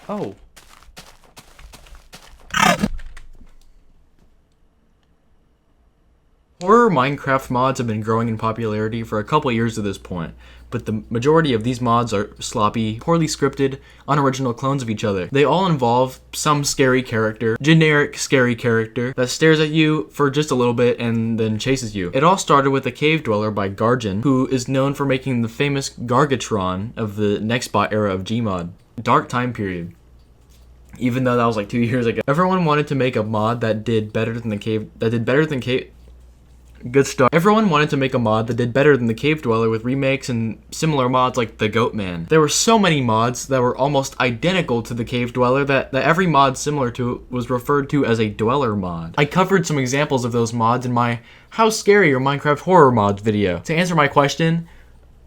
Oh. Horror Minecraft mods have been growing in popularity for a couple years at this point, but the majority of these mods are sloppy, poorly scripted, unoriginal clones of each other. They all involve some scary character, generic scary character, that stares at you for just a little bit and then chases you. It all started with a cave dweller by Gargin, who is known for making the famous Gargatron of the Nextbot era of Gmod. Dark time period. Even though that was like 2 years ago. Everyone wanted to make a mod that did better than cave. Good start. Everyone wanted to make a mod that did better than the Cave Dweller with remakes and similar mods like the Goat Man. There were so many mods that were almost identical to the Cave Dweller that every mod similar to it was referred to as a Dweller mod. I covered some examples of those mods in my How Scary Are Minecraft Horror Mods video. To answer my question,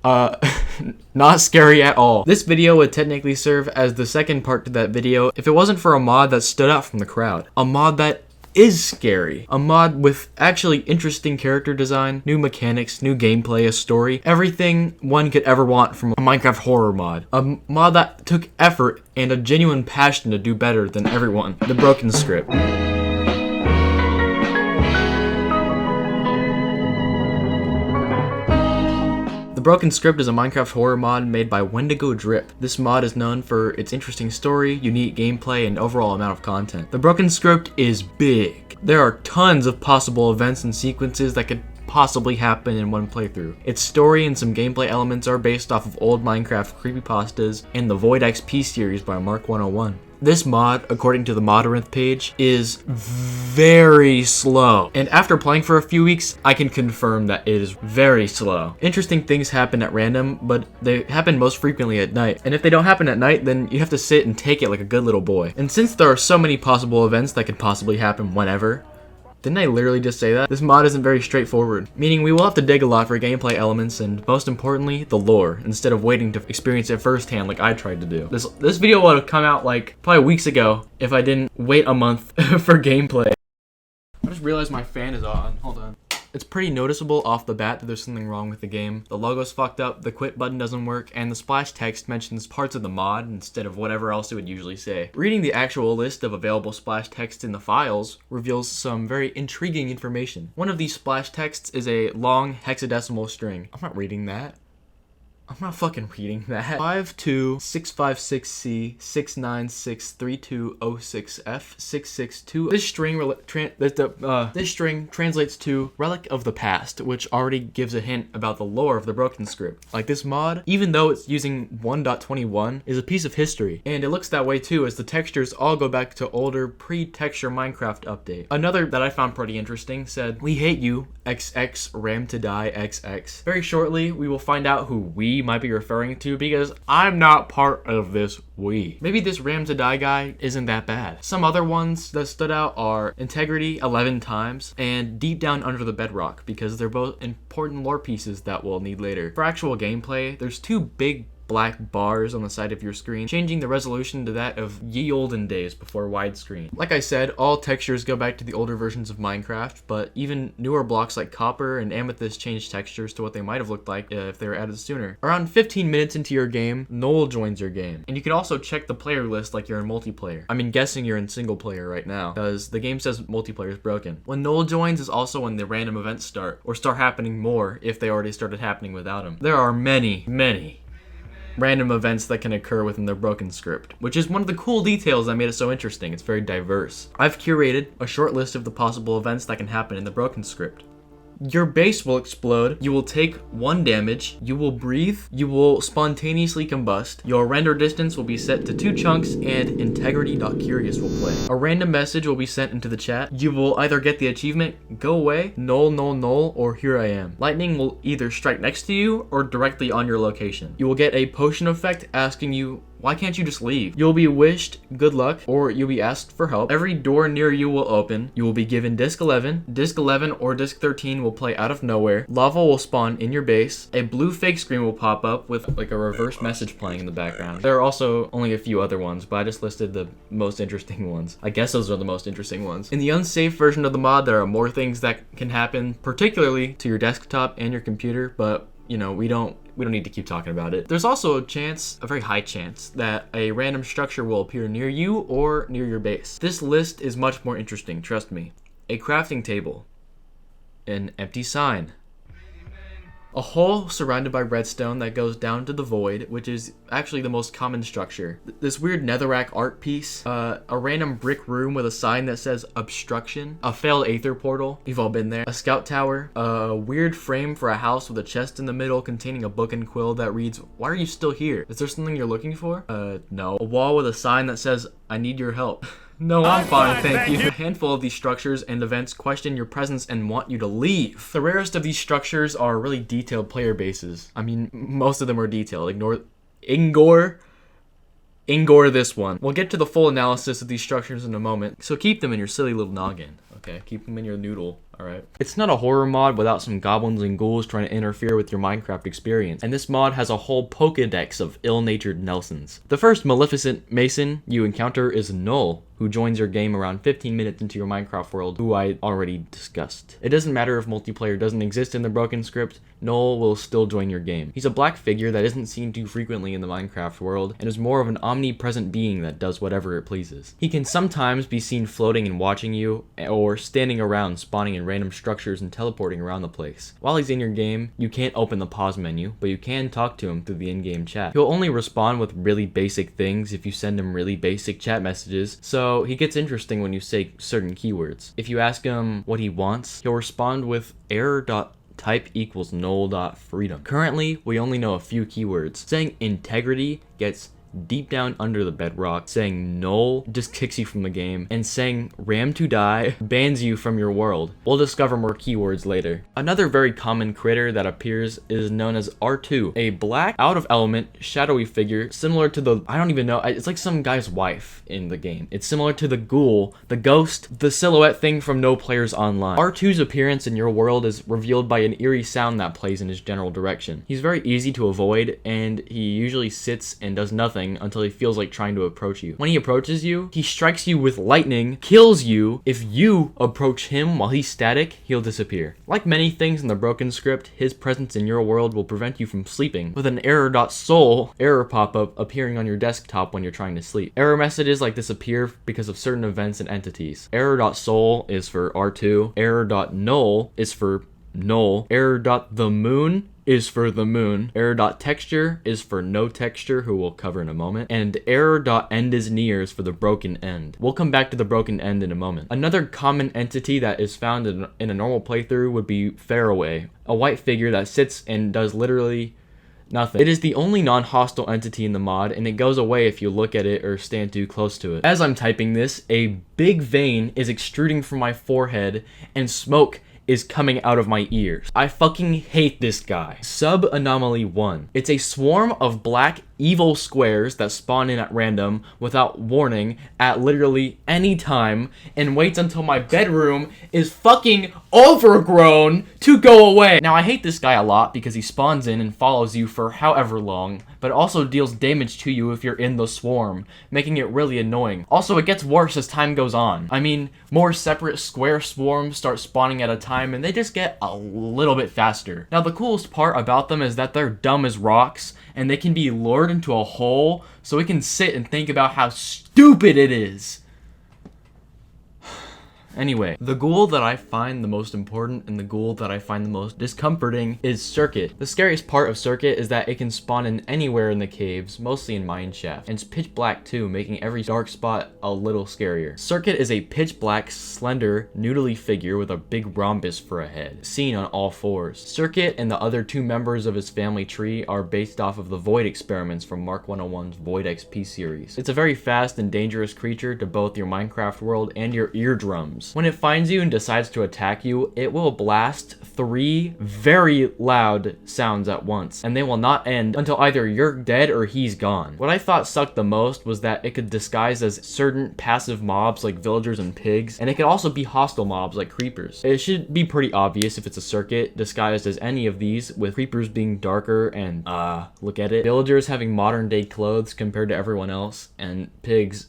not scary at all. This video would technically serve as the second part to that video if it wasn't for a mod that stood out from the crowd. A mod that is scary. A mod with actually interesting character design, new mechanics, new gameplay, a story, everything one could ever want from a Minecraft horror mod. A mod that took effort and a genuine passion to do better than everyone. The Broken Script. The Broken Script is a Minecraft horror mod made by wendigodrips. This mod is known for its interesting story, unique gameplay, and overall amount of content. The Broken Script is big. There are tons of possible events and sequences that could possibly happen in one playthrough. Its story and some gameplay elements are based off of old Minecraft creepypastas and the Void XP series by Mark101. This mod, according to the Modarinth page, is very slow. And after playing for a few weeks, I can confirm that it is very slow. Interesting things happen at random, but they happen most frequently at night. And if they don't happen at night, then you have to sit and take it like a good little boy. And since there are so many possible events that could possibly happen whenever, didn't I literally just say that? This mod isn't very straightforward, meaning we will have to dig a lot for gameplay elements and, most importantly, the lore, instead of waiting to experience it firsthand like I tried to do. This video would have come out like probably weeks ago if I didn't wait a month for gameplay. I just realized my fan is on. Hold on. It's pretty noticeable off the bat that there's something wrong with the game. The logo's fucked up, the quit button doesn't work, and the splash text mentions parts of the mod instead of whatever else it would usually say. Reading the actual list of available splash text in the files reveals some very intriguing information. One of these splash texts is a long hexadecimal string. I'm not reading that. I'm not fucking reading that. 52656C 6963206F 662. This string translates to Relic of the Past, which already gives a hint about the lore of the Broken Script. Like this mod, even though it's using 1.21, is a piece of history. And it looks that way too, as the textures all go back to older pre-texture Minecraft update. Another that I found pretty interesting said, "We hate you, XX Ram to die XX." Very shortly, we will find out who we might be referring to, because I'm not part of this we. Maybe this Ram to die guy isn't that bad. Some other ones that stood out are Integrity 11 times and Deep Down Under the Bedrock, because they're both important lore pieces that we'll need later. For actual gameplay, there's two big black bars on the side of your screen, changing the resolution to that of ye olden days before widescreen. Like I said, all textures go back to the older versions of Minecraft, but even newer blocks like copper and amethyst change textures to what they might have looked like if they were added sooner. Around 15 minutes into your game, Noel joins your game. And you can also check the player list like you're in multiplayer. I'm guessing you're in single player right now, because the game says multiplayer is broken. When Noel joins is also when the random events start, or start happening more if they already started happening without him. There are many random events that can occur within the Broken Script, which is one of the cool details that made it so interesting. It's very diverse. I've curated a short list of the possible events that can happen in the Broken Script. Your base will explode, you will take 1 damage, you will breathe, you will spontaneously combust, your render distance will be set to 2 chunks, and integrity.curious will play. A random message will be sent into the chat. You will either get the achievement, go away, null, null, null, or here I am. Lightning will either strike next to you or directly on your location. You will get a potion effect asking you, why can't you just leave? You'll be wished good luck, or you'll be asked for help. Every door near you will open. You will be given disc 11. Disc 11 or disc 13 will play out of nowhere. Lava will spawn in your base. A blue fake screen will pop up with like a reverse message playing in the background. There are also only a few other ones, but I just listed the most interesting ones. I guess those are the most interesting ones. In the unsafe version of the mod, there are more things that can happen, particularly to your desktop and your computer, but you know, we don't we don't need to keep talking about it. There's also a very high chance, that a random structure will appear near you or near your base. This list is much more interesting, trust me. A crafting table, an empty sign, a hole surrounded by redstone that goes down to the void, which is actually the most common structure. This weird netherrack art piece, a random brick room with a sign that says obstruction, a failed aether portal, you've all been there, a scout tower, a weird frame for a house with a chest in the middle containing a book and quill that reads, "Why are you still here? Is there something you're looking for?" No. A wall with a sign that says, "I need your help." No, I'm fine, thank you. A handful of these structures and events question your presence and want you to leave. The rarest of these structures are really detailed player bases. I mean, most of them are detailed. Ignore this one. We'll get to the full analysis of these structures in a moment, so keep them in your silly little noggin. Okay, keep them in your noodle. Alright. It's not a horror mod without some goblins and ghouls trying to interfere with your Minecraft experience, and this mod has a whole Pokedex of ill-natured Nelsons. The first Maleficent Mason you encounter is Null, who joins your game around 15 minutes into your Minecraft world, who I already discussed. It doesn't matter if multiplayer doesn't exist in the broken script, Null will still join your game. He's a black figure that isn't seen too frequently in the Minecraft world, and is more of an omnipresent being that does whatever it pleases. He can sometimes be seen floating and watching you, or standing around spawning in random structures and teleporting around the place. While he's in your game, you can't open the pause menu, but you can talk to him through the in-game chat. He'll only respond with really basic things if you send him really basic chat messages, so he gets interesting when you say certain keywords. If you ask him what he wants, he'll respond with error.type equals null.freedom. Currently, we only know a few keywords. Saying integrity gets deep down under the bedrock, saying null just kicks you from the game, and saying ram to die bans you from your world. We'll discover more keywords later. Another very common critter that appears is known as R2, a black, out of element, shadowy figure similar to the, I don't even know, it's like some guy's wife in the game. It's similar to the ghoul, the ghost, the silhouette thing from No Players Online. R2's appearance in your world is revealed by an eerie sound that plays in his general direction. He's very easy to avoid, and he usually sits and does nothing until he feels like trying to approach you. When he approaches you, he strikes you with lightning, kills you. If you approach him while he's static, he'll disappear. Like many things in the broken script, his presence in your world will prevent you from sleeping, with an error.soul error pop-up appearing on your desktop when you're trying to sleep. Error messages like this appear because of certain events and entities. Error.soul is for R2, error.null is for null, error.themoon is for the moon, error.texture is for no texture, who we'll cover in a moment, and error.end is near is for the broken end. We'll come back to the broken end in a moment. Another common entity that is found in a normal playthrough would be Faraway, a white figure that sits and does literally nothing. It is the only non-hostile entity in the mod, and it goes away if you look at it or stand too close to it. As I'm typing this, a big vein is extruding from my forehead, and smoke is coming out of my ears. I fucking hate this guy. Sub-Anomaly 1. It's a swarm of black evil squares that spawn in at random without warning at literally any time, and waits until my bedroom is fucking overgrown to go away. Now, I hate this guy a lot because he spawns in and follows you for however long, but also deals damage to you if you're in the swarm, making it really annoying. Also, it gets worse as time goes on. I mean, more separate square swarms start spawning at a time, and they just get a little bit faster. Now, the coolest part about them is that they're dumb as rocks, and they can be lured into a hole, so we can sit and think about how stupid it is. Anyway, the ghoul that I find the most important and the ghoul that I find the most discomforting is Circuit. The scariest part of Circuit is that it can spawn in anywhere in the caves, mostly in mine shafts, and it's pitch black too, making every dark spot a little scarier. Circuit is a pitch black, slender, noodly figure with a big rhombus for a head, seen on all fours. Circuit and the other two members of his family tree are based off of the Void experiments from Mark 101's Void XP series. It's a very fast and dangerous creature to both your Minecraft world and your eardrums. When it finds you and decides to attack you, it will blast 3 very loud sounds at once, and they will not end until either you're dead or he's gone. What I thought sucked the most was that it could disguise as certain passive mobs like villagers and pigs, and it could also be hostile mobs like creepers. It should be pretty obvious if it's a Circuit disguised as any of these, with creepers being darker and, look at it, villagers having modern day clothes compared to everyone else, and pigs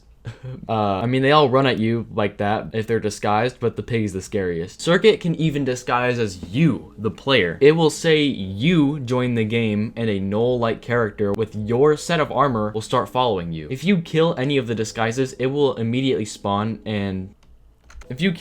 I mean, they all run at you like that if they're disguised, but the pig's the scariest. Circuit can even disguise as you, the player. It will say you join the game, and a gnoll-like character with your set of armor will start following you. If you kill any of the disguises, it will immediately spawn in. Saying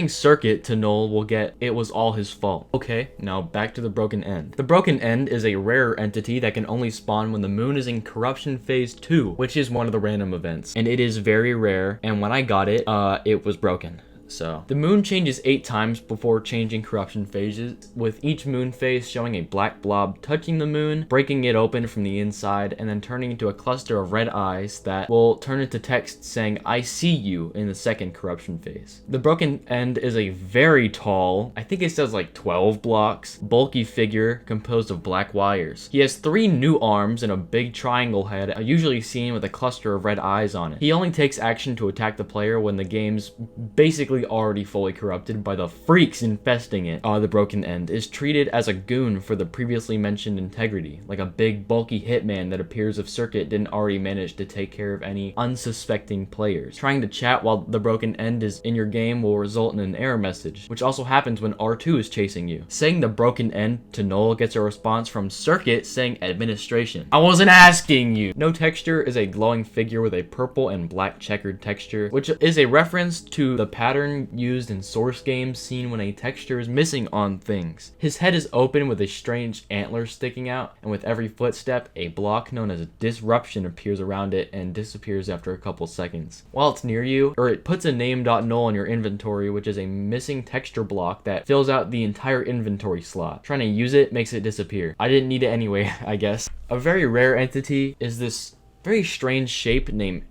Circuit to Null will get it was all his fault. Okay, now back to the Broken End. The Broken End is a rare entity that can only spawn when the moon is in Corruption Phase 2, which is one of the random events. And it is very rare, and when I got it, it was broken. So, the moon changes 8 times before changing corruption phases, with each moon phase showing a black blob touching the moon, breaking it open from the inside, and then turning into a cluster of red eyes that will turn into text saying, "I see you," in the second corruption phase. The Broken End is a very tall, I think it says like 12 blocks, bulky figure composed of black wires. He has 3 new arms and a big triangle head, usually seen with a cluster of red eyes on it. He only takes action to attack the player when the game's basically already fully corrupted by the freaks infesting it. The Broken End is treated as a goon for the previously mentioned integrity, like a big bulky hitman that appears if Circuit didn't already manage to take care of any unsuspecting players. Trying to chat while the Broken End is in your game will result in an error message, which also happens when R2 is chasing you. Saying the Broken End to Null gets a response from Circuit saying administration. I wasn't asking you! No Texture is a glowing figure with a purple and black checkered texture, which is a reference to the pattern used in Source games seen when a texture is missing on things. His head is open with a strange antler sticking out, and with every footstep, a block known as disruption appears around it and disappears after a couple seconds. While it's near you, or it puts a name.null in your inventory, which is a missing texture block that fills out the entire inventory slot. Trying to use it makes it disappear. I didn't need it anyway, I guess. A very rare entity is this very strange shape named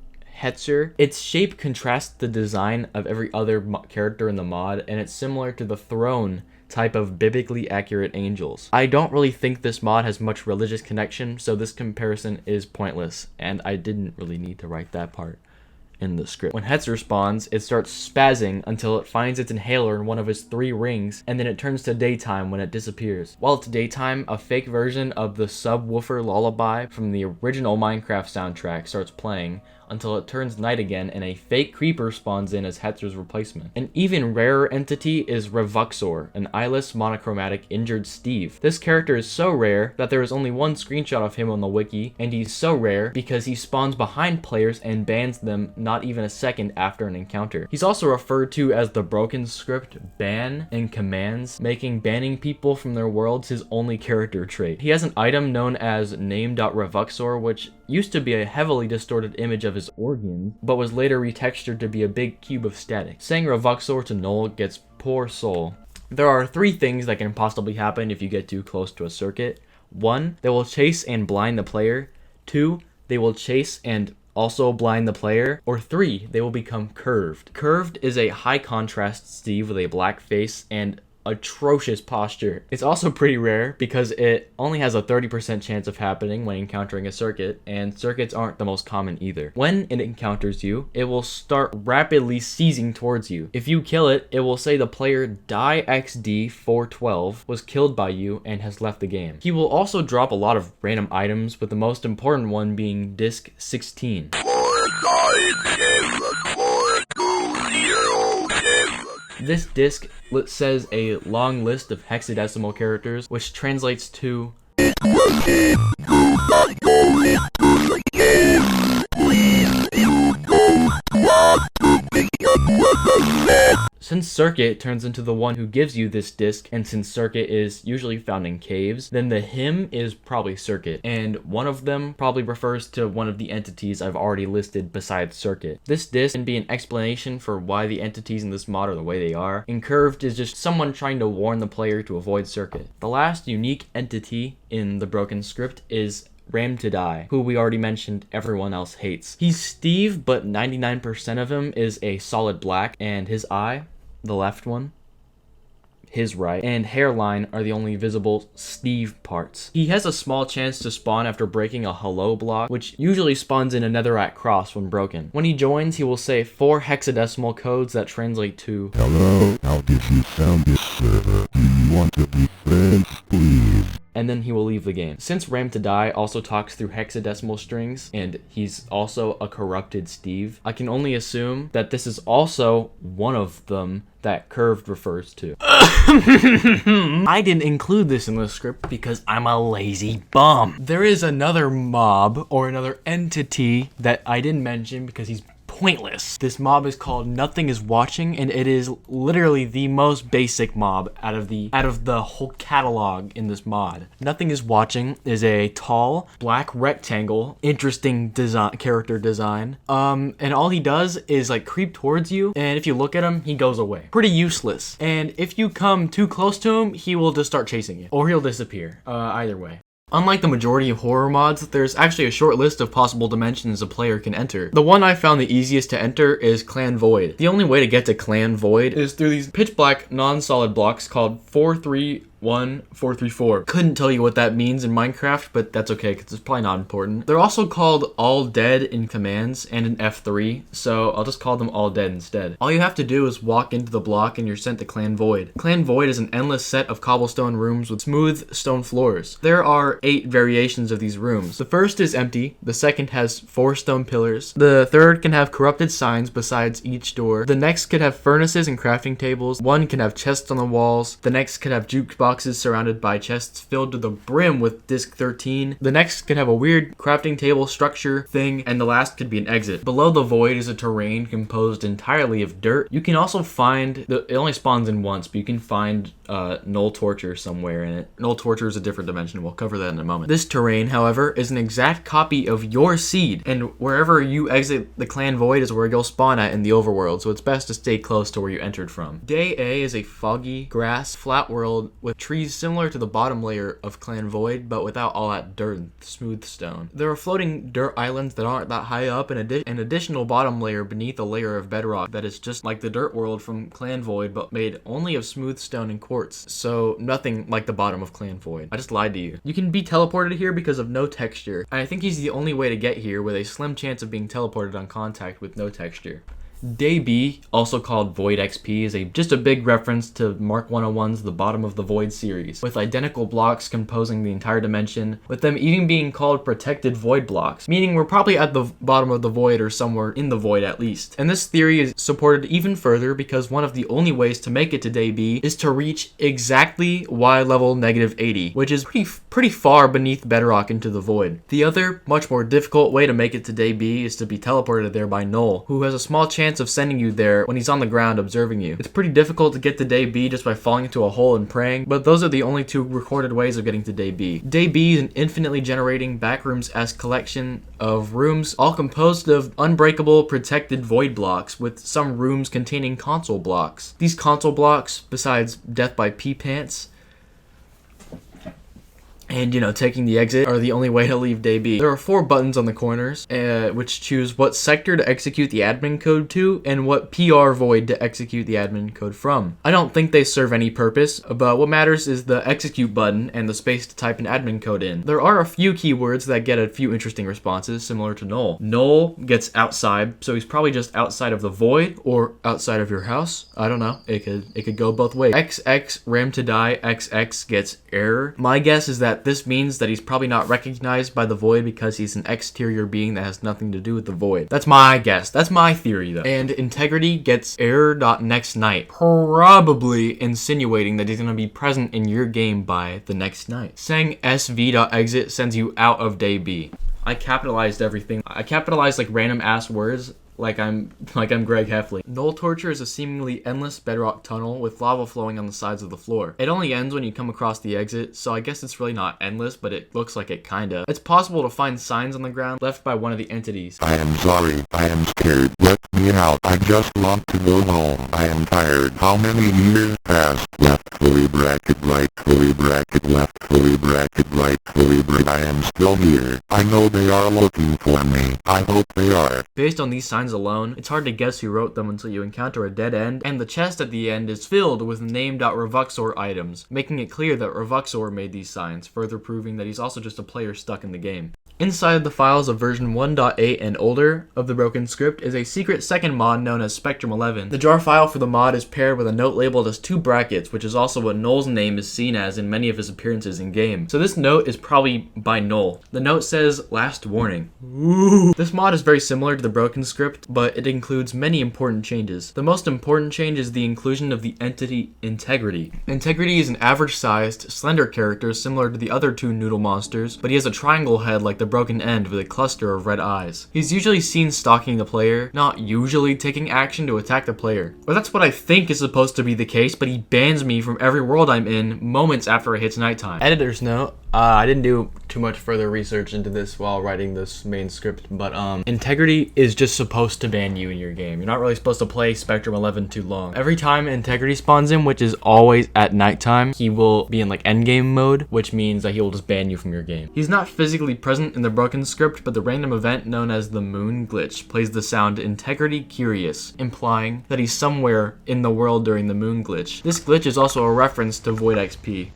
Hetzer. Its shape contrasts the design of every other character in the mod, and it's similar to the throne type of biblically accurate angels. I don't really think this mod has much religious connection, so this comparison is pointless, and I didn't really need to write that part in the script. When Hetzer spawns, it starts spazzing until it finds its inhaler in one of its 3 rings, and then it turns to daytime when it disappears. While it's daytime, a fake version of the subwoofer lullaby from the original Minecraft soundtrack starts playing, until it turns night again and a fake creeper spawns in as Hetzer's replacement. An even rarer entity is Revuxor, an eyeless, monochromatic, injured Steve. This character is so rare that there is only one screenshot of him on the wiki, and he's so rare because he spawns behind players and bans them not even a second after an encounter. He's also referred to as the broken script ban in commands, making banning people from their worlds his only character trait. He has an item known as name.revuxor, which used to be a heavily distorted image of his organs, but was later retextured to be a big cube of static. Saying Revuxor to Null gets poor soul. There are 3 things that can possibly happen if you get too close to a circuit. 1, they will chase and blind the player. 2, they will chase and also blind the player. Or 3, they will become curved. Curved is a high contrast Steve with a black face and atrocious posture. It's also pretty rare because it only has a 30% chance of happening when encountering a circuit, and circuits aren't the most common either. When it encounters you, it will start rapidly seizing towards you. If you kill it, it will say the player DieXD412 was killed by you and has left the game. He will also drop a lot of random items, with the most important one being Disc 16. This disc says a long list of hexadecimal characters, which translates to Since Circuit turns into the one who gives you this disc, and since Circuit is usually found in caves, then the him is probably Circuit, and one of them probably refers to one of the entities I've already listed besides Circuit. This disc can be an explanation for why the entities in this mod are the way they are, and Curved is just someone trying to warn the player to avoid Circuit. The last unique entity in the broken script is Ram to Die, who we already mentioned everyone else hates. He's Steve, but 99% of him is a solid black, and his eye, the left one, his right, and hairline are the only visible Steve parts. He has a small chance to spawn after breaking a hello block, which usually spawns in a netherite cross when broken. When he joins, he will say 4 hexadecimal codes that translate to Hello, how did you found this server? Do you want to be friends, please? and then he will leave the game. Since Ram to Die also talks through hexadecimal strings, and he's also a corrupted Steve, I can only assume that this is also one of them that curved refers to. I didn't include this in the script because I'm a lazy bum. There is another mob or another entity that I didn't mention because he's pointless. This mob is called Nothing is Watching, and it is literally the most basic mob out of the whole catalog in this mod. Nothing is Watching is a tall black rectangle, interesting character design. And all he does is like creep towards you, and if you look at him, he goes away. Pretty useless. And if you come too close to him, he will just start chasing you, or he'll disappear. Either way. Unlike the majority of horror mods, there's actually a short list of possible dimensions a player can enter. The one I found the easiest to enter is Clan Void. The only way to get to Clan Void is through these pitch black non-solid blocks called 434. Couldn't tell you what that means in Minecraft, but that's okay because it's probably not important. They're also called All Dead in commands and in F3, so I'll just call them All Dead instead. All you have to do is walk into the block and you're sent to Clan Void. Clan Void is an endless set of cobblestone rooms with smooth stone floors. There are 8 variations of these rooms. The first is empty, the second has 4 stone pillars, the third can have corrupted signs besides each door, the next could have furnaces and crafting tables, one can have chests on the walls, the next could have jukeboxes surrounded by chests filled to the brim with disc 13. The next could have a weird crafting table structure thing, and the last could be an exit. Below the void is a terrain composed entirely of dirt. You can also find, it only spawns in once, but you can find Null Torture somewhere in it. Null Torture is a different dimension. We'll cover that in a moment. This terrain, however, is an exact copy of your seed, and wherever you exit the Clan Void is where you'll spawn at in the overworld, so it's best to stay close to where you entered from. Day A is a foggy, grass, flat world with trees similar to the bottom layer of Clan Void, but without all that dirt and smooth stone. There are floating dirt islands that aren't that high up, and an additional bottom layer beneath a layer of bedrock that is just like the dirt world from Clan Void, but made only of smooth stone and quartz, so nothing like the bottom of Clan Void. I just lied to you. You can be teleported here because of no texture, and I think he's the only way to get here with a slim chance of being teleported on contact with no texture. Day B, also called Void XP, is just a big reference to Mark 101's The Bottom of the Void series, with identical blocks composing the entire dimension, with them even being called protected void blocks, meaning we're probably at the bottom of the void or somewhere in the void at least. And this theory is supported even further because one of the only ways to make it to Day B is to reach exactly Y level -80, which is pretty far beneath bedrock into the void. The other, much more difficult way to make it to Day B is to be teleported there by Null, who has a small chance of sending you there when he's on the ground observing you. It's pretty difficult to get to Day B just by falling into a hole and praying, but those are the only 2 recorded ways of getting to Day B. Day B is an infinitely generating backrooms-esque collection of rooms, all composed of unbreakable protected void blocks, with some rooms containing console blocks. These console blocks, besides death by pee pants, and, taking the exit are the only way to leave Day B. There are 4 buttons on the corners, which choose what sector to execute the admin code to, and what PR void to execute the admin code from. I don't think they serve any purpose, but what matters is the execute button and the space to type an admin code in. There are a few keywords that get a few interesting responses, similar to Null. Null gets outside, so he's probably just outside of the void, or outside of your house. I don't know. It could go both ways. XX, Ram to Die, XX gets error. My guess is that this means that he's probably not recognized by the void because he's an exterior being that has nothing to do with the void. That's my guess. That's my theory, though. And Integrity gets error.next night, probably insinuating that he's going to be present in your game by the next night. Saying sv.exit sends you out of Day B. I capitalized everything. I capitalized like random ass words. Like I'm Greg Heffley. Null Torture is a seemingly endless bedrock tunnel with lava flowing on the sides of the floor. It only ends when you come across the exit, so I guess it's really not endless, but it looks like it kinda. It's possible to find signs on the ground left by one of the entities. I am sorry. I am scared. Let me out. I just want to go home. I am tired. How many years passed? Left fully bracket, right fully bracket, left fully bracket, right fully bracket. I am still here. I know they are looking for me. I hope they are. Based on these signs alone, it's hard to guess who wrote them until you encounter a dead end, and the chest at the end is filled with name.revuxor items, making it clear that Revuxor made these signs, further proving that he's also just a player stuck in the game. Inside the files of version 1.8 and older of the broken script is a secret second mod known as Spectrum 11. The jar file for the mod is paired with a note labeled as 2 brackets, which is also what Noel's name is seen as in many of his appearances in game. So this note is probably by Noel. The note says, "Last warning." Ooh. This mod is very similar to the broken script, but it includes many important changes. The most important change is the inclusion of the entity Integrity. Integrity is an average-sized, slender character similar to the other 2 noodle monsters, but he has a triangle head like the broken end with a cluster of red eyes. He's usually seen stalking the player, not usually taking action to attack the player. Or that's what I think is supposed to be the case, but he bans me from every world I'm in moments after it hits nighttime. Editor's note. I didn't do too much further research into this while writing this main script, but Integrity is just supposed to ban you in your game. You're not really supposed to play Spectrum 11 too long. Every time Integrity spawns in, which is always at nighttime, he will be in like endgame mode, which means that he will just ban you from your game. He's not physically present in the broken script, but the random event known as the moon glitch plays the sound Integrity Curious, implying that he's somewhere in the world during the moon glitch. This glitch is also a reference to Void XP.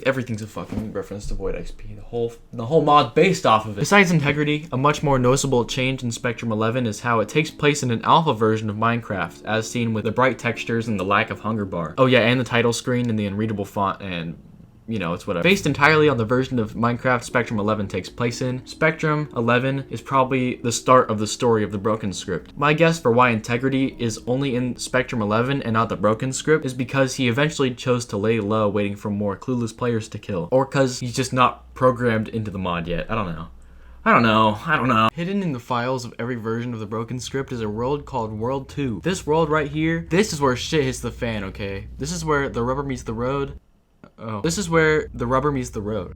Everything's a fucking reference to Void XP. The whole mod based off of it. Besides Integrity, a much more noticeable change in Spectrum 11 is how it takes place in an alpha version of Minecraft, as seen with the bright textures and the lack of hunger bar. Oh yeah, and the title screen and the unreadable font and you know, it's whatever. Based entirely on the version of Minecraft Spectrum 11 takes place in, Spectrum 11 is probably the start of the story of the broken script. My guess for why Integrity is only in Spectrum 11 and not the broken script is because he eventually chose to lay low waiting for more clueless players to kill. Or cause he's just not programmed into the mod yet. I don't know. Hidden in the files of every version of the broken script is a world called World 2. This world right here, this is where shit hits the fan, okay? This is where the rubber meets the road. Oh, this is where the rubber meets the road.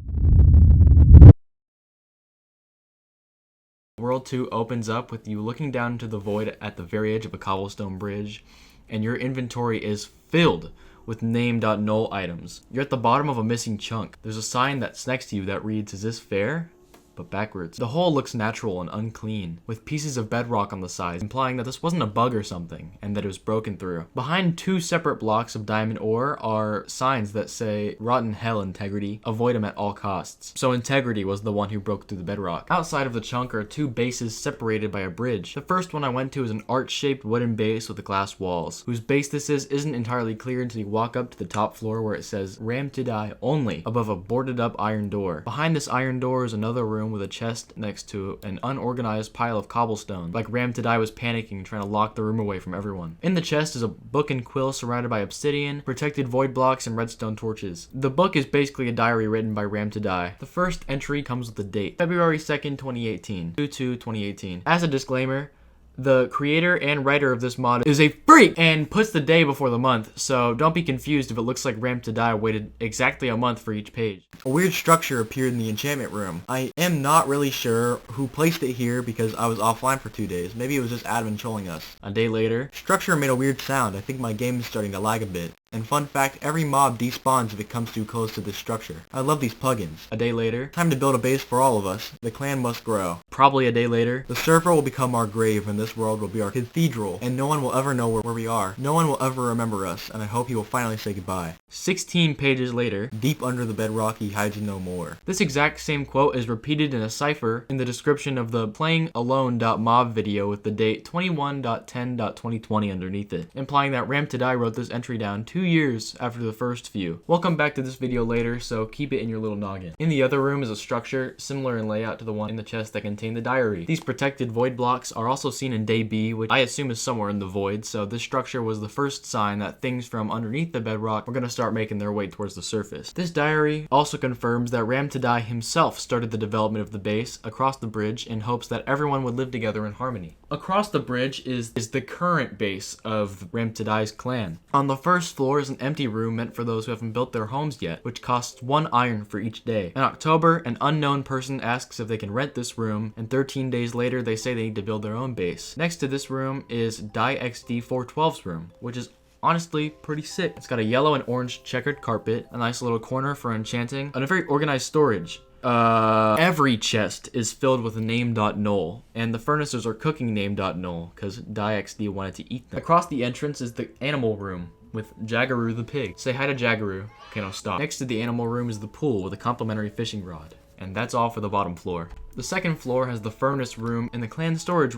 World 2 opens up with you looking down into the void at the very edge of a cobblestone bridge, and your inventory is filled with name.null items. You're at the bottom of a missing chunk. There's a sign that's next to you that reads, "Is this fair?" But backwards. The hole looks natural and unclean, with pieces of bedrock on the sides, implying that this wasn't a bug or something, and that it was broken through. Behind 2 separate blocks of diamond ore are signs that say, "Rotten hell, Integrity. Avoid them at all costs." So Integrity was the one who broke through the bedrock. Outside of the chunk are 2 bases separated by a bridge. The first one I went to is an arch-shaped wooden base with glass walls. Whose base this is isn't entirely clear until you walk up to the top floor where it says, "Ram to die only," above a boarded up iron door. Behind this iron door is another room with a chest next to an unorganized pile of cobblestone, like Ram to Die was panicking, trying to lock the room away from everyone. In the chest is a book and quill surrounded by obsidian, protected void blocks, and redstone torches. The book is basically a diary written by Ram to Die. The first entry comes with the date, February 2nd, 2018, 2/2/2018. As a disclaimer, the creator and writer of this mod is a freak and puts the day before the month, so don't be confused if it looks like Ram to Die waited exactly a month for each page. A weird structure appeared in the enchantment room. I am not really sure who placed it here because I was offline for 2 days. Maybe it was just admin trolling us. A day later, structure made a weird sound. I think my game is starting to lag a bit. And fun fact, every mob despawns if it comes too close to this structure. I love these plugins. A day later, time to build a base for all of us. The clan must grow. Probably a day later, the server will become our grave and this world will be our cathedral, and no one will ever know where we are. No one will ever remember us, and I hope he will finally say goodbye. 16 pages later, deep under the bedrock he hides no more. This exact same quote is repeated in a cipher in the description of the playingalone.mob video with the date 21.10.2020 underneath it, implying that Ram to Die wrote this entry down 2 years after the first few. We'll come back to this video later, so keep it in your little noggin. In the other room is a structure similar in layout to the one in the chest that contained the diary. These protected void blocks are also seen in day B, which I assume is somewhere in the void, so this structure was the first sign that things from underneath the bedrock were going to start making their way towards the surface. This diary also confirms that Ram to Die himself started the development of the base across the bridge in hopes that everyone would live together in harmony. Across the bridge is the current base of Ram to Die's clan. On the first floor is an empty room meant for those who haven't built their homes yet, which costs 1 iron for each day. In October, an unknown person asks if they can rent this room, and 13 days later they say they need to build their own base. Next to this room is DieXD412's room, which is honestly pretty sick. It's got a yellow and orange checkered carpet, a nice little corner for enchanting, and a very organized storage. Every chest is filled with name.null, and the furnaces are cooking name.null, because DieXD wanted to eat them. Across the entrance is the animal room, with Jaggaroo the pig. Say hi to Jaggaroo. Okay, no, stop. Next to the animal room is the pool with a complimentary fishing rod. And that's all for the bottom floor. The second floor has the furnace room and the clan storage.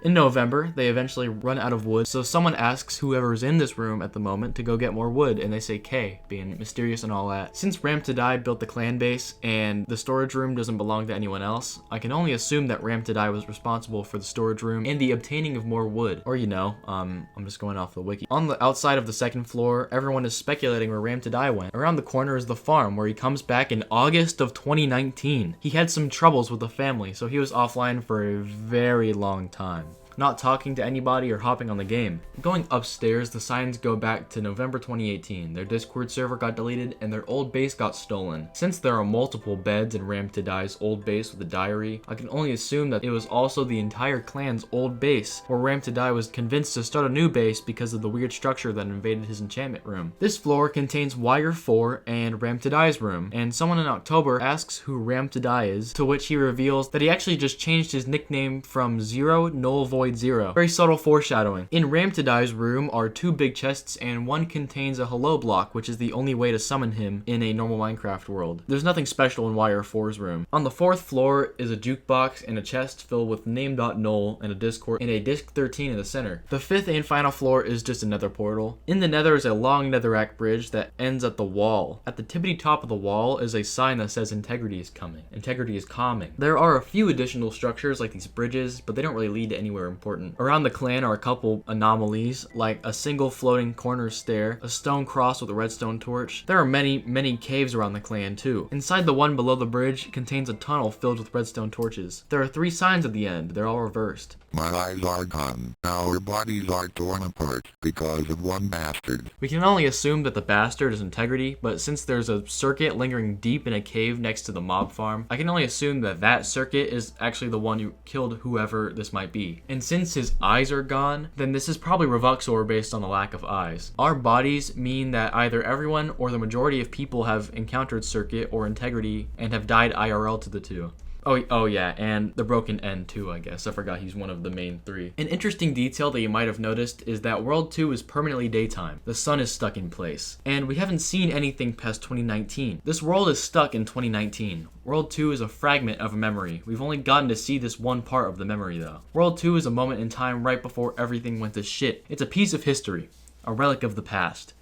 In November, they eventually run out of wood, so someone asks whoever's in this room at the moment to go get more wood, and they say K, being mysterious and all that. Since Ram to Die built the clan base and the storage room doesn't belong to anyone else, I can only assume that Ram to Die was responsible for the storage room and the obtaining of more wood. Or, you know, I'm just going off the wiki. On the outside of the second floor, everyone is speculating where Ram to Die went. Around the corner is the farm, where he comes back in August of 2019. He had some troubles with the family, so he was offline for a very long time, not talking to anybody or hopping on the game. Going upstairs, the signs go back to November 2018. Their Discord server got deleted and their old base got stolen. Since there are multiple beds in Ram to Die's old base with a diary, I can only assume that it was also the entire clan's old base, where Ram to Die was convinced to start a new base because of the weird structure that invaded his enchantment room. This floor contains Wire 4 and Ram to Die's room, and someone in October asks who Ram to Die is, to which he reveals that he actually just changed his nickname from Zero Null Void Zero. Very subtle foreshadowing. In Ram to Die's room are two big chests, and one contains a hello block, which is the only way to summon him in a normal Minecraft world. There's nothing special in Wire 4's room. On the fourth floor is a jukebox and a chest filled with name.null and a Discord and a disc 13 in the center. The fifth and final floor is just a nether portal. In the nether is a long netherrack bridge that ends at the wall. At the tippity top of the wall is a sign that says integrity is coming. Integrity is calming. There are a few additional structures like these bridges, but they don't really lead to anywhere important. Around the clan are a couple anomalies, like a single floating corner stair, a stone cross with a redstone torch. There are many caves around the clan too. Inside the one below the bridge contains a tunnel filled with redstone torches. There are 3 signs at the end. They're all reversed. My eyes are gone. Our bodies are torn apart because of one bastard. We can only assume that the bastard is integrity, but since there's a circuit lingering deep in a cave next to the mob farm, I can only assume that that circuit is actually the one who killed whoever this might be. And since his eyes are gone, then this is probably Revuxor based on the lack of eyes. Our bodies mean that either everyone or the majority of people have encountered circuit or integrity and have died IRL to the two. Oh yeah, and the broken end too, I guess. I forgot he's one of the main 3. An interesting detail that you might have noticed is that World 2 is permanently daytime. The sun is stuck in place. And we haven't seen anything past 2019. This world is stuck in 2019. World 2 is a fragment of a memory. We've only gotten to see this one part of the memory though. World 2 is a moment in time right before everything went to shit. It's a piece of history. A relic of the past.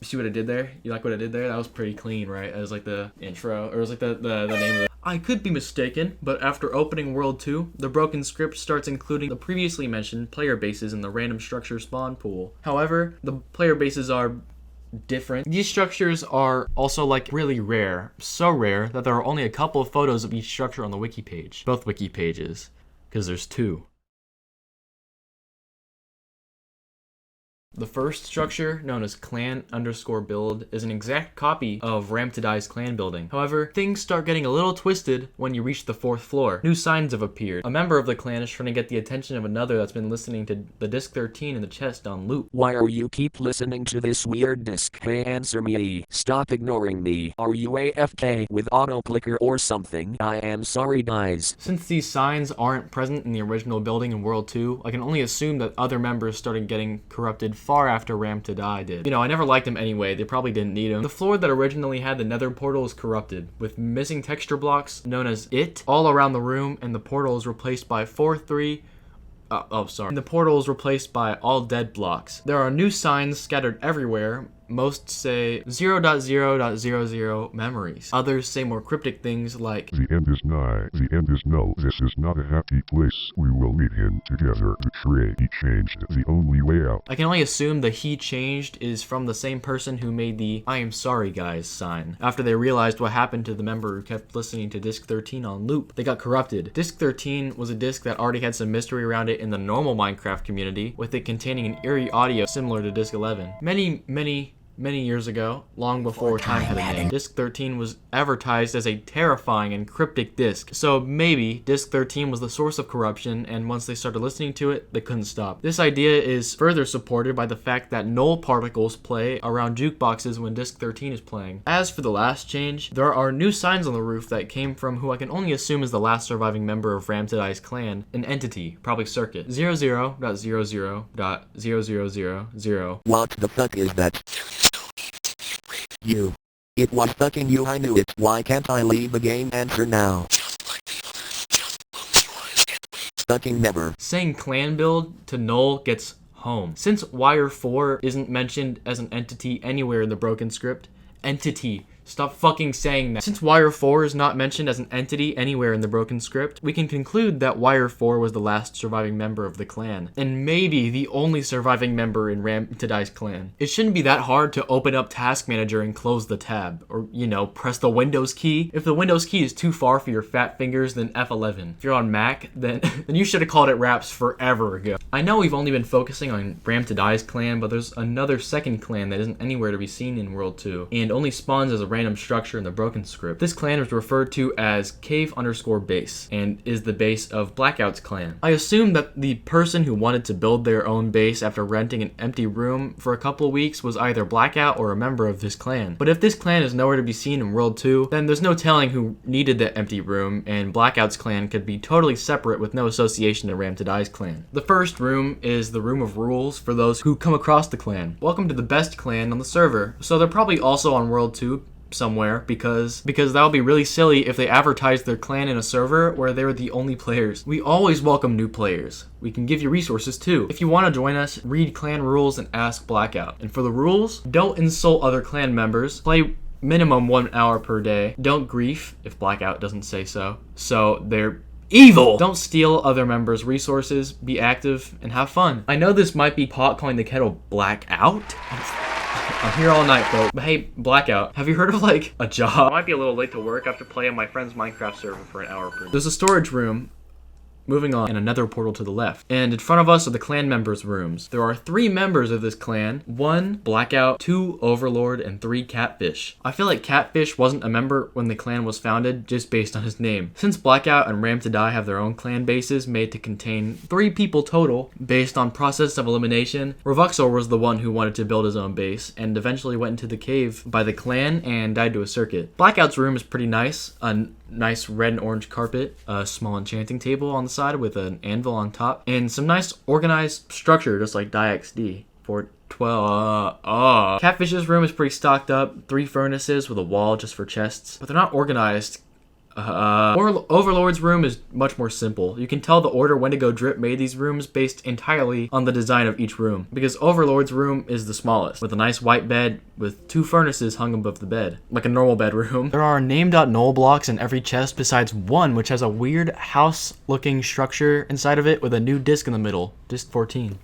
You see what I did there? You like what I did there? That was pretty clean, right? It was like the intro, or it was like the name of the... I could be mistaken, but after opening World 2, the broken script starts including the previously mentioned player bases in the random structure spawn pool. However, the player bases are different. These structures are also like really rare. So rare that there are only a couple of photos of each structure on the wiki page. Both wiki pages, because there's 2. The first structure, known as clan_build, is an exact copy of Ram to Die's clan building. However, things start getting a little twisted when you reach the 4th floor. New signs have appeared. A member of the clan is trying to get the attention of another that's been listening to the disc 13 in the chest on loop. Why are you keep listening to this weird disc? Hey, answer me. Stop ignoring me. Are you AFK with auto clicker or something? I am sorry guys. Since these signs aren't present in the original building in World 2, I can only assume that other members started getting corrupted far after Ram to Die did. You know, I never liked him anyway, they probably didn't need him. The floor that originally had the nether portal is corrupted, with missing texture blocks known as it all around the room, and the portal is replaced by 4-3 and the portal is replaced by all dead blocks. There are new signs scattered everywhere. Most say 0.0.00 memories. Others say more cryptic things like, "The end is nigh, the end is null, this is not a happy place, we will meet him together, betray, he changed, the only way out." I can only assume the "he changed" is from the same person who made the "I am sorry guys" sign, after they realized what happened to the member who kept listening to disc 13 on loop. They got corrupted. Disc 13 was a disc that already had some mystery around it in the normal Minecraft community, with it containing an eerie audio similar to disc 11. Many years ago, long before time had a name, Disc 13 was advertised as a terrifying and cryptic disc. So maybe Disc 13 was the source of corruption, and once they started listening to it, they couldn't stop. This idea is further supported by the fact that null particles play around jukeboxes when Disc 13 is playing. As for the last change, there are new signs on the roof that came from who I can only assume is the last surviving member of Ramtadai's clan, an entity, probably Circuit. 00.00.0000. What the fuck is that? You. It was fucking you, I knew it. Why can't I leave the game? Answer now. Fucking never. Saying clan build to null gets home. Since Wire 4 isn't mentioned as an entity anywhere in the broken script, entity. Stop fucking saying that. Since Wire 4 is not mentioned as an entity anywhere in the broken script, we can conclude that Wire 4 was the last surviving member of the clan, and maybe the only surviving member in Ramtadai's clan. It shouldn't be that hard to open up Task Manager and close the tab, or, press the Windows key. If the Windows key is too far for your fat fingers, then F11. If you're on Mac, then you should have called it Raps forever ago. I know we've only been focusing on Ramtadai's clan, but there's another second clan that isn't anywhere to be seen in World 2, and only spawns as a random structure in the broken script. This clan is referred to as cave_base and is the base of Blackout's clan. I assume that the person who wanted to build their own base after renting an empty room for a couple of weeks was either Blackout or a member of this clan. But if this clan is nowhere to be seen in World 2, then there's no telling who needed that empty room, and Blackout's clan could be totally separate with no association to Ramtadai's clan. The first room is the room of rules for those who come across the clan. Welcome to the best clan on the server. So they're probably also on World 2 somewhere because that would be really silly if they advertised their clan in a server where they were the only players. We always welcome new players. We can give you resources too. If you want to join us, read clan rules and ask Blackout. And for the rules, don't insult other clan members. Play minimum 1 hour per day. Don't grief if Blackout doesn't say so. So they're evil! Don't steal other members' resources, be active, and have fun. I know this might be pot calling the kettle blackout. I'm here all night, folks. But hey, Blackout, have you heard of like a job? I might be a little late to work after playing my friend's Minecraft server for an hour per day. There's a storage room. Moving on, and another portal to the left. And in front of us are the clan members' rooms. There are 3 members of this clan. 1 Blackout, 2 Overlord, and 3 Catfish. I feel like Catfish wasn't a member when the clan was founded, just based on his name. Since Blackout and Ramtadai have their own clan bases made to contain 3 people total, based on process of elimination, Revuxor was the one who wanted to build his own base, and eventually went into the cave by the clan and died to a circuit. Blackout's room is pretty nice. A nice red and orange carpet, a small enchanting table on the side with an anvil on top, and some nice organized structure just like DieXD. 412. Catfish's room is pretty stocked up, 3 furnaces with a wall just for chests, but they're not organized. Overlord's room is much more simple. You can tell the order wendigodrip made these rooms based entirely on the design of each room, because Overlord's room is the smallest, with a nice white bed with 2 furnaces hung above the bed, like a normal bedroom. There are name.null blocks in every chest besides one which has a weird house-looking structure inside of it with a new disc in the middle, disc 14.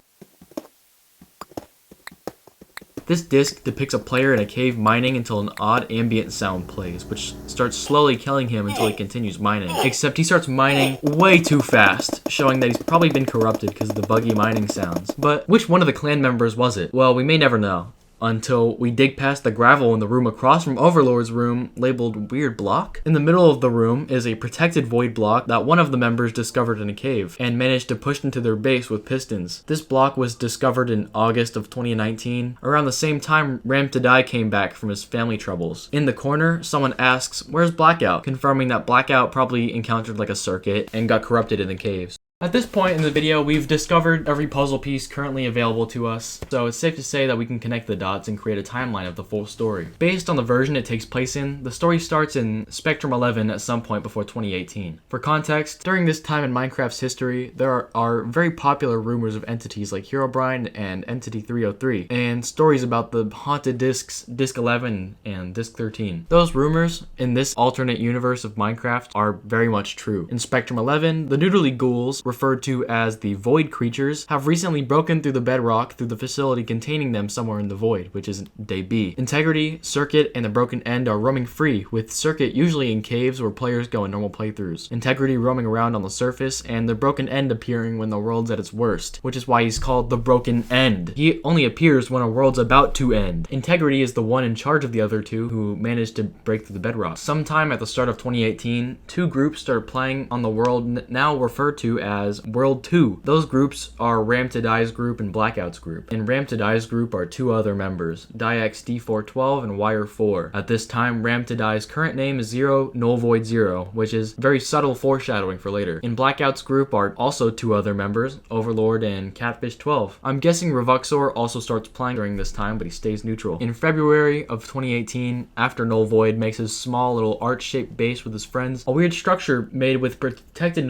This disc depicts a player in a cave mining until an odd ambient sound plays, which starts slowly killing him until he continues mining. Except he starts mining way too fast, showing that he's probably been corrupted because of the buggy mining sounds. But which one of the clan members was it? Well, we may never know. Until we dig past the gravel in the room across from Overlord's room labeled Weird Block. In the middle of the room is a protected void block that one of the members discovered in a cave and managed to push into their base with pistons. This block was discovered in August of 2019, around the same time Ramtadai came back from his family troubles. In the corner, someone asks, "Where's Blackout?" confirming that Blackout probably encountered like a circuit and got corrupted in the caves. At this point in the video, we've discovered every puzzle piece currently available to us, so it's safe to say that we can connect the dots and create a timeline of the full story. Based on the version it takes place in, the story starts in Spectrum 11 at some point before 2018. For context, during this time in Minecraft's history, there are very popular rumors of entities like Herobrine and Entity 303, and stories about the haunted discs, Disc 11 and Disc 13. Those rumors, in this alternate universe of Minecraft, are very much true. In Spectrum 11, the noodly ghouls referred to as the void creatures, have recently broken through the bedrock through the facility containing them somewhere in the void, which is Day B. Integrity, Circuit, and the Broken End are roaming free, with Circuit usually in caves where players go in normal playthroughs, Integrity roaming around on the surface, and the Broken End appearing when the world's at its worst, which is why he's called the Broken End. He only appears when a world's about to end. Integrity is the one in charge of the other two who managed to break through the bedrock. Sometime at the start of 2018, two groups started playing on the world now referred to as World 2. Those groups are Ram to Die's group and Blackout's group. In Ram to Die's group are two other members, DieXD412 and Wire4. At this time, Ram to Die's current name is Zero Null Void Zero, which is very subtle foreshadowing for later. In Blackout's group are also two other members, Overlord and Catfish12. I'm guessing Revuxor also starts playing during this time, but he stays neutral. In February of 2018, after Null Void makes his small little arch-shaped base with his friends, a weird structure made with protected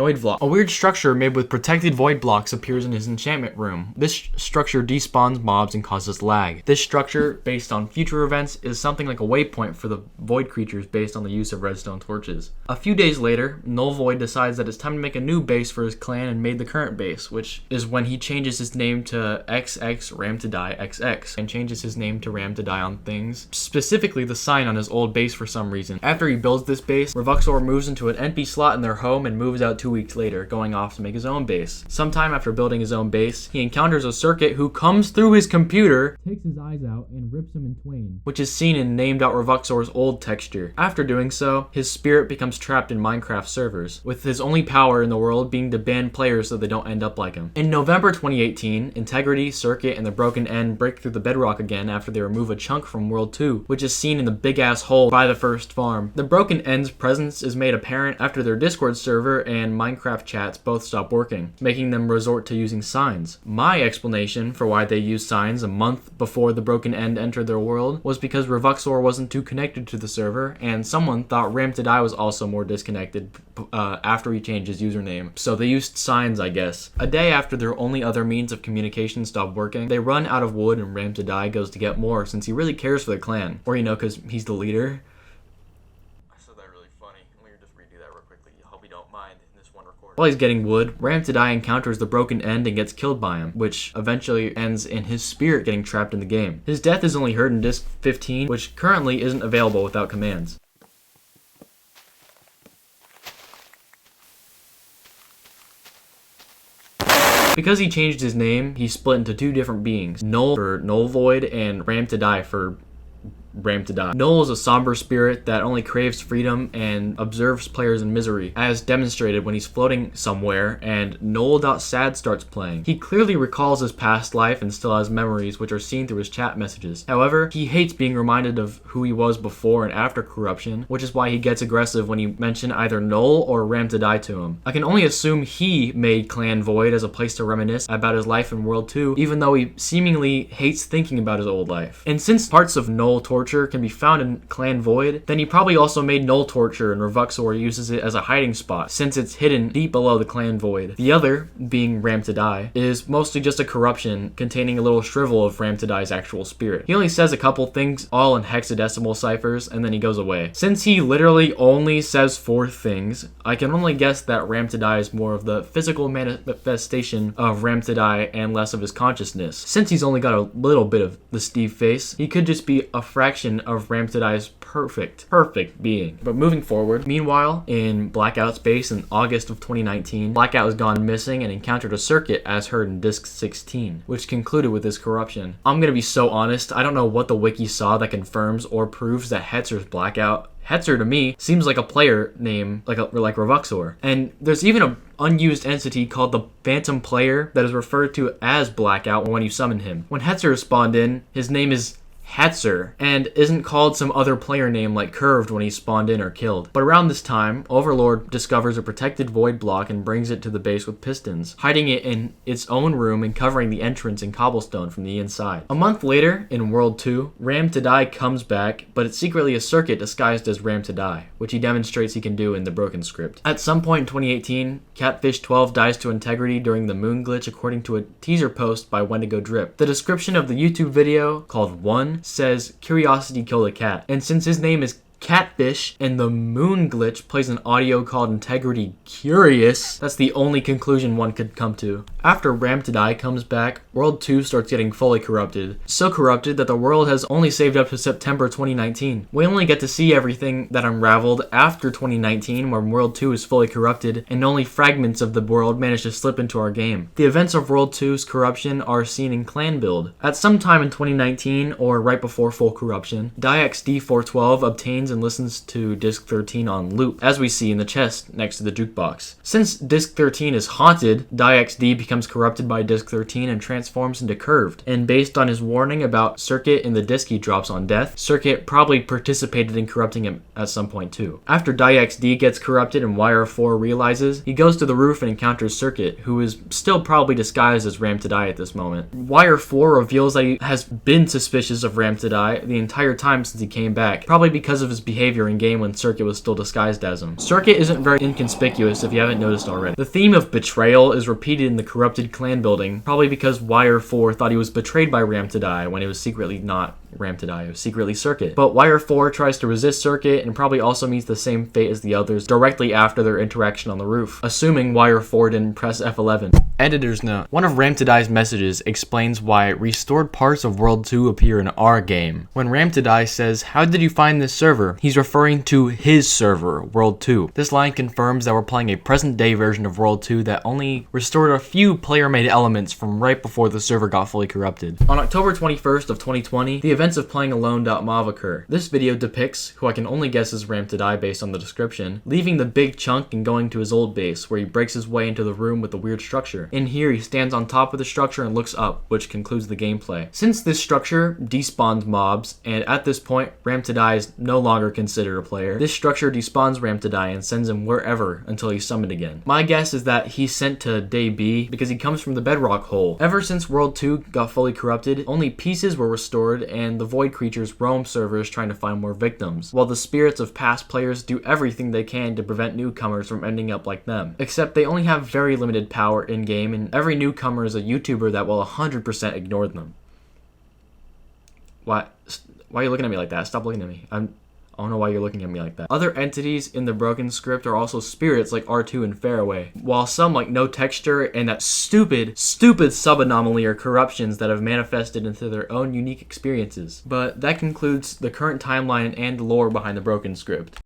void blocks appears in his enchantment room. This structure despawns mobs and causes lag. This structure, based on future events, is something like a waypoint for the void creatures based on the use of redstone torches. A few days later, Null Void decides that it's time to make a new base for his clan and made the current base, which is when he changes his name to XX Ram to Die XX and changes his name to Ram to Die on things, specifically the sign on his old base for some reason. After he builds this base, Revuxor moves into an NP slot in their home and moves out 2 weeks later, going off to make his own base. Sometime after building his own base, he encounters a Circuit who comes through his computer, takes his eyes out, and rips him in twain, which is seen in named out Revuxor's old texture. After doing so, his spirit becomes trapped in Minecraft servers, with his only power in the world being to ban players so they don't end up like him. In November 2018, Integrity, Circuit, and the Broken End break through the bedrock again after they remove a chunk from World 2, which is seen in the big-ass hole by the first farm. The Broken End's presence is made apparent after their Discord server and Minecraft chats both stop working, making them resort to using signs. My explanation for why they used signs a month before the Broken End entered their world was because Revuxor wasn't too connected to the server, and someone thought Ram to Die was also more disconnected after he changed his username. So they used signs, I guess. A day after their only other means of communication stopped working, they run out of wood and Ram to Die goes to get more since he really cares for the clan. Or, because he's the leader. I said that really funny. Let me just redo that real quickly. I hope you don't mind in this one recording. While he's getting wood, Ram to Die encounters the Broken End and gets killed by him, which eventually ends in his spirit getting trapped in the game. His death is only heard in Disc 15, which currently isn't available without commands. Because he changed his name, he split into two different beings, Null for Null Void and Ram to Die for Ram to Die. Null is a somber spirit that only craves freedom and observes players in misery, as demonstrated when he's floating somewhere and Null.sad starts playing. He clearly recalls his past life and still has memories which are seen through his chat messages. However, he hates being reminded of who he was before and after corruption, which is why he gets aggressive when you mention either Null or Ram to Die to him. I can only assume he made Clan Void as a place to reminisce about his life in World 2, even though he seemingly hates thinking about his old life. And since parts of Null torture can be found in Clan Void, then he probably also made Null torture and Revuxor uses it as a hiding spot since it's hidden deep below the Clan Void. The other, being Ram to Die, is mostly just a corruption containing a little shrivel of Ram to Die's actual spirit. He only says a couple things all in hexadecimal ciphers and then he goes away. Since he literally only says 4 things, I can only guess that Ram to Die is more of the physical manifestation of Ram to Die and less of his consciousness. Since he's only got a little bit of the Steve face, he could just be a fraction of Ram to Die's perfect being. But moving forward, meanwhile, in Blackout's base in August of 2019, Blackout has gone missing and encountered a Circuit as heard in Disc 16, which concluded with his corruption. I'm gonna be so honest, I don't know what the wiki saw that confirms or proves that Hetzer's Blackout. Hetzer to me seems like a player name, like Revuxor. And there's even an unused entity called the Phantom Player that is referred to as Blackout when you summon him. When Hetzer is spawned in, his name is Hetzer, and isn't called some other player name like Curved when he's spawned in or killed. But around this time, Overlord discovers a protected void block and brings it to the base with pistons, hiding it in its own room and covering the entrance in cobblestone from the inside. A month later, in World 2, Ram to Die comes back, but it's secretly a Circuit disguised as Ram to Die, which he demonstrates he can do in the broken script. At some point in 2018, Catfish12 dies to Integrity during the moon glitch according to a teaser post by wendigodrips. The description of the YouTube video, called 1, says, "Curiosity killed a cat," and since his name is catfish, and the moon glitch plays an audio called integrity curious. That's the only conclusion one could come to. After Ram to Die comes back, World 2 starts getting fully corrupted. So corrupted that the world has only saved up to September 2019. We only get to see everything that unraveled after 2019 when World 2 is fully corrupted and only fragments of the world manage to slip into our game. The events of World 2's corruption are seen in Clan Build. At some time in 2019 or right before full corruption, DIXD412 obtains and listens to Disc 13 on loop, as we see in the chest next to the jukebox. Since Disc 13 is haunted, DIXD becomes corrupted by Disc 13 and transforms into Curved. And based on his warning about Circuit in the disc he drops on death, Circuit probably participated in corrupting him at some point too. After DIXD gets corrupted and Wire 4 realizes, he goes to the roof and encounters Circuit, who is still probably disguised as Ram to Die at this moment. Wire 4 reveals that he has been suspicious of Ram to Die the entire time since he came back, probably because of his behavior in game when Circuit was still disguised as him. Circuit isn't very inconspicuous if you haven't noticed already. The theme of betrayal is repeated in the corrupted clan building, probably because Wire 4 thought he was betrayed by Ram to Die when it was secretly not Ram to Die, it was secretly Circuit. But Wire 4 tries to resist Circuit and probably also meets the same fate as the others directly after their interaction on the roof, assuming Wire 4 didn't press F11. Editor's note. One of Ram to Die's messages explains why restored parts of World 2 appear in our game. When Ram to Die says, "How did you find this server?" he's referring to his server, World 2. This line confirms that we're playing a present day version of World 2 that only restored a few player-made elements from right before the server got fully corrupted. On October 21st of 2020, the events of playing alone.mov occur. This video depicts, who I can only guess is Ram to Die based on the description, leaving the big chunk and going to his old base, where he breaks his way into the room with the weird structure. In here, he stands on top of the structure and looks up, which concludes the gameplay. Since this structure despawns mobs, and at this point, Ram to Die is no longer considered a player, this structure despawns Ram to Die and sends him wherever until he's summoned again. My guess is that he's sent to Day B because he comes from the bedrock hole. Ever since World 2 got fully corrupted, only pieces were restored and the void creatures roam servers trying to find more victims, while the spirits of past players do everything they can to prevent newcomers from ending up like them. Except they only have very limited power in-game, and every newcomer is a YouTuber that will 100% ignore them. Why are you looking at me like that? Stop looking at me. I don't know why you're looking at me like that. Other entities in the broken script are also spirits like R2 and Faraway, while some like No Texture and that stupid sub-anomaly are corruptions that have manifested into their own unique experiences. But that concludes the current timeline and lore behind the broken script.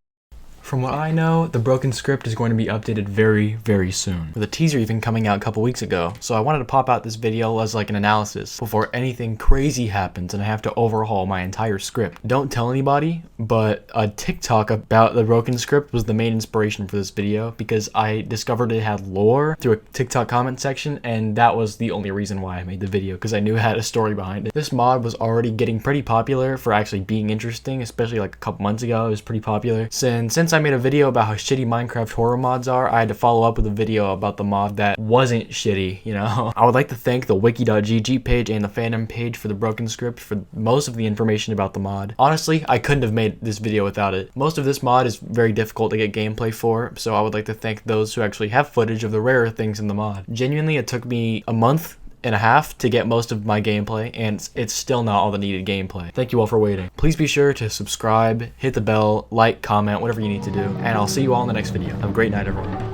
From what I know, the broken script is going to be updated very, very soon, with a teaser even coming out a couple weeks ago. So I wanted to pop out this video as like an analysis before anything crazy happens and I have to overhaul my entire script. Don't tell anybody, but a TikTok about the broken script was the main inspiration for this video because I discovered it had lore through a TikTok comment section, and that was the only reason why I made the video, because I knew it had a story behind it. This mod was already getting pretty popular for actually being interesting, especially like a couple months ago. It was pretty popular. Since I made a video about how shitty Minecraft horror mods are, I had to follow up with a video about the mod that wasn't shitty, you know? I would like to thank the wiki.gg page and the fandom page for the broken script for most of the information about the mod. Honestly, I couldn't have made this video without it. Most of this mod is very difficult to get gameplay for, so I would like to thank those who actually have footage of the rarer things in the mod. Genuinely, it took me a month and a half to get most of my gameplay, and it's still not all the needed gameplay. Thank you all for waiting. Please be sure to subscribe, hit the bell, like, comment, whatever you need to do, and I'll see you all in the next video. Have a great night, everyone.